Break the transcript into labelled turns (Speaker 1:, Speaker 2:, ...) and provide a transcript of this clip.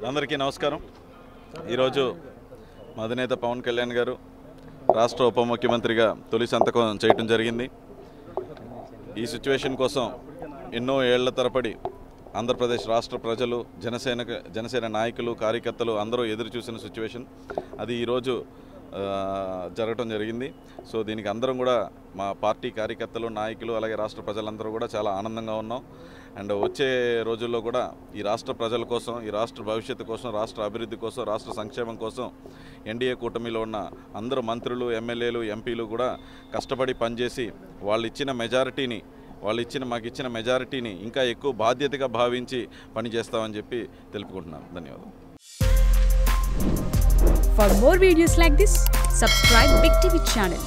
Speaker 1: అందరికీ నమస్కారం. ఈరోజు మా అధినేత పవన్ కళ్యాణ్ గారు రాష్ట్ర ఉప ముఖ్యమంత్రిగా తొలి సంతకం చేయడం జరిగింది. ఈ సిచ్యువేషన్ కోసం ఎన్నో ఏళ్ల తరబడి ఆంధ్రప్రదేశ్ రాష్ట్ర ప్రజలు, జనసేన నాయకులు, కార్యకర్తలు అందరూ ఎదురు చూసిన సిచ్యువేషన్ అది ఈరోజు జరగటం జరిగింది. సో దీనికి అందరం కూడా మా పార్టీ కార్యకర్తలు, నాయకులు, అలాగే రాష్ట్ర ప్రజలందరూ కూడా చాలా ఆనందంగా ఉన్నాం. అండ్ వచ్చే రోజుల్లో కూడా ఈ రాష్ట్ర ప్రజల కోసం, ఈ రాష్ట్ర భవిష్యత్తు కోసం, రాష్ట్ర అభివృద్ధి కోసం, రాష్ట్ర సంక్షేమం కోసం ఎన్డీఏ కూటమిలో ఉన్న అందరూ మంత్రులు, ఎమ్మెల్యేలు, ఎంపీలు కూడా కష్టపడి పనిచేసి మాకు ఇచ్చిన మెజారిటీని ఇంకా ఎక్కువ బాధ్యతగా భావించి పనిచేస్తామని చెప్పి తెలుపుకుంటున్నాను. ధన్యవాదాలు.
Speaker 2: For more videos like this, subscribe Big TV channel.